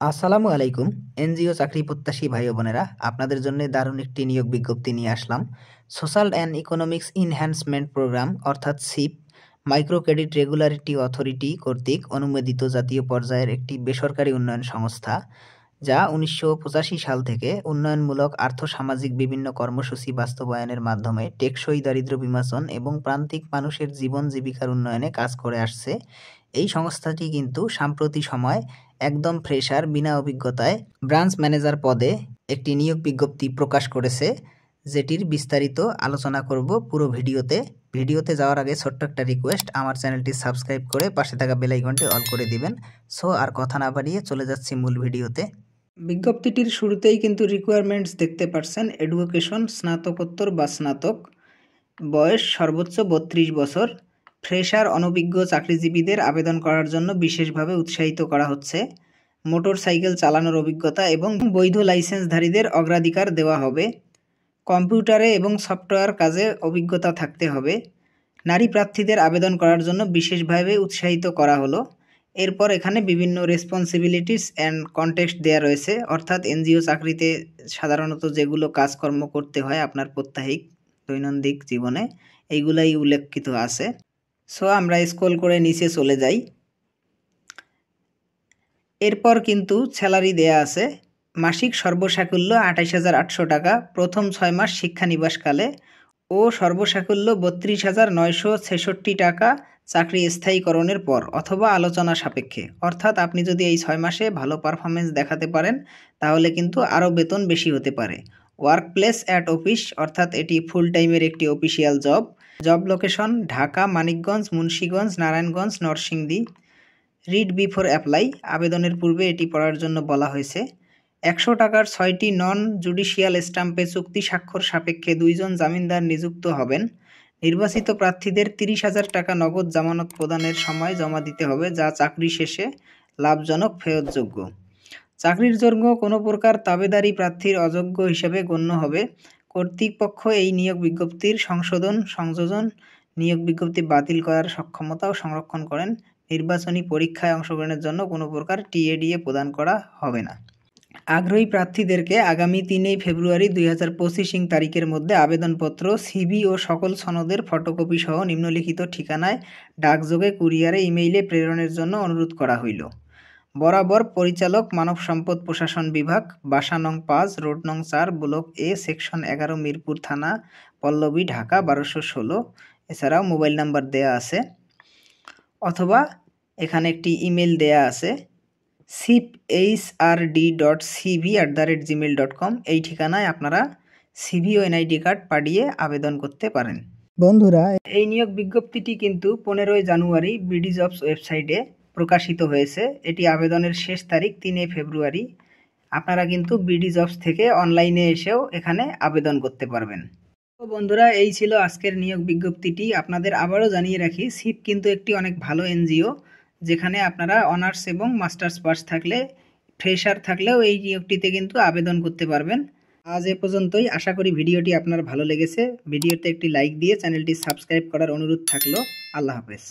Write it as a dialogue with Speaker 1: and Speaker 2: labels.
Speaker 1: আসসালামু আলাইকুম। এনজিও চাকরি প্রত্যাশী ভাই ও বোনেরা, আপনাদের জন্য দারুণ একটি নিয়োগ বিজ্ঞপ্তি নিয়ে আসলাম। Social and economics enhancement programme অর্থাৎ SEEP micro credit regularity authority কর্তৃক অনুমোদিত জাতীয় পর্যায়ের একটি বেসরকারি উন্নয়ন সংস্থা, যা ১৯৮৫ সাল থেকে উন্নয়নমূলক আর্থ-সামাজিক বিভিন্ন কর্মসূচি বাস্তবায়নের মাধ্যমে টেকসই দারিদ্র্য বিমোচন এবং প্রান্তিক মানুষের জীবন জীবিকার উন্নয়নে কাজ করে আসছে। এই সংস্থাটি কিন্তু সাম্প্রতি সময় একদম ফ্রেশার বিনা অভিজ্ঞতায় ব্রাঞ্চ ম্যানেজার পদে একটি নিয়োগ বিজ্ঞপ্তি প্রকাশ করেছে, যেটির বিস্তারিত আলোচনা করব পুরো ভিডিওতে। ভিডিওতে যাওয়ার আগে ছোট্ট একটা রিকোয়েস্ট, আমার চ্যানেলটি সাবস্ক্রাইব করে পাশে থাকা বেল আইকনটি অল করে দিবেন। সো আর কথা না বাড়িয়ে চলে যাচ্ছি মূল ভিডিওতে। বিজ্ঞপ্তিটির শুরুতেই কিন্তু রিকোয়ারমেন্টস দেখতে পাচ্ছেন। এডুকেশন স্নাতকোত্তর বা স্নাতক, বয়স সর্বোচ্চ ৩২ বছর, ফ্রেশার অনভিজ্ঞ চাকরিজীবীদের আবেদন করার জন্য বিশেষভাবে উৎসাহিত করা হচ্ছে। মোটর সাইকেল চালানোর অভিজ্ঞতা এবং বৈধ লাইসেন্সধারীদের অগ্রাধিকার দেওয়া হবে। কম্পিউটারে এবং সফটওয়্যার কাজে অভিজ্ঞতা থাকতে হবে। নারী প্রার্থীদের আবেদন করার জন্য বিশেষভাবে উৎসাহিত করা হলো। এরপর এখানে বিভিন্ন রেসপন্সিবিলিটিস অ্যান্ড কনটেক্সট দেওয়া রয়েছে, অর্থাৎ এনজিও চাকরিতে সাধারণত যেগুলো কাজকর্ম করতে হয় আপনার প্রত্যাহিক দৈনন্দিন জীবনে, এইগুলাই উল্লেখিত আছে। সো আমরা স্ক্রল করে নিচে চলে যাই। এরপর কিন্তু স্যালারি দেয়া আছে। মাসিক সর্বসাকুল্য ২৮,৮০০ টাকা প্রথম ৬ মাস শিক্ষানিবাসকালে ও সর্বসাকুল্য ৩২,৯৬৬ টাকা চাকরি স্থায়ীকরণের পর অথবা আলোচনা সাপেক্ষে। অর্থাৎ আপনি যদি এই ৬ মাসে ভালো পারফরমেন্স দেখাতে পারেন তাহলে কিন্তু আরও বেতন বেশি হতে পারে। ওয়ার্ক প্লেস অ্যাট অফিস, অর্থাৎ এটি ফুল টাইমের একটি official job. Job location Dhaka, Manikganj, Munshiganj, Narayanganj, Narsingdi. Read before apply, আবেদনের পূর্বে এটি পড়ার জন্য বলা হয়েছে। ১০০ টাকার ৬টি নন জুডিশিয়াল স্ট্যাম্পে চুক্তি স্বাক্ষর সাপেক্ষে ২ জন জামিনদার নিযুক্ত হবেন। নির্বাচিত প্রার্থীদের ৩০,০০০ টাকা নগদ জামানত প্রদানের সময় জমা দিতে হবে, যা চাকরি শেষে লাভজনক ফেরতযোগ্য। চাকরির জন্য কোনো প্রকার তাবেদারি প্রার্থীর অযোগ্য হিসেবে গণ্য হবে। কর্তৃপক্ষ এই নিয়োগ বিজ্ঞপ্তির সংযোজন নিয়োগ বিজ্ঞপ্তি বাতিল করার সক্ষমতাও সংরক্ষণ করেন। নির্বাচনী পরীক্ষায় অংশগ্রহণের জন্য কোনো প্রকার টিএডিএ প্রদান করা হবে না। আগ্রহী প্রার্থীদেরকে আগামী ৩ ফেব্রুয়ারি ২০২৫ তারিখের মধ্যে আবেদনপত্র, সিভি ও সকল সনদের ফটোকপি সহ নিম্নলিখিত ঠিকানায় ডাকযোগে, কুরিয়ারে, ইমেইলে প্রেরণের জন্য অনুরোধ করা হইল। বরাবর পরিচালক, মানব সম্পদ প্রশাসন বিভাগ, বাসা নং ৫, রোড নং ৪, ব্লক এ, সেকশন ১১, মিরপুর থানা, পল্লবী, ঢাকা ১২১৬। এছাড়াও মোবাইল নাম্বার দেয়া আছে, অথবা এখানে একটি ইমেল দেয়া আছে siphrd.cv@gmail.com। এই ঠিকানায় আপনারা সিভি ও এনআইডি কার্ড পাঠিয়ে আবেদন করতে পারেন। বন্ধুরা, এই নিয়োগ বিজ্ঞপ্তিটি কিন্তু ১৫ জানুয়ারি বিডি জবস ওয়েবসাইটে প্রকাশিত হয়েছে। এটি আবেদনের শেষ তারিখ ৩ ফেব্রুয়ারি। আপনারা কিন্তু বিডি জবস থেকে অনলাইনে এসেও এখানে আবেদন করতে পারবেন। তো বন্ধুরা, এই ছিল আজকের নিয়োগ বিজ্ঞপ্তিটি। আপনাদের আবারও জানিয়ে রাখি, সিপ কিন্তু একটি অনেক ভালো এনজিও, যেখানে আপনারা অনার্স এবং মাস্টার্স পাস থাকলে, ফ্রেশার থাকলেও এই নিয়োগটিতে কিন্তু আবেদন করতে পারবেন। আজ এ পর্যন্তই। আশা করি ভিডিওটি আপনার ভালো লেগেছে। ভিডিওতে একটি লাইক দিয়ে চ্যানেলটি সাবস্ক্রাইব করার অনুরোধ থাকলো। আল্লাহ হাফেজ।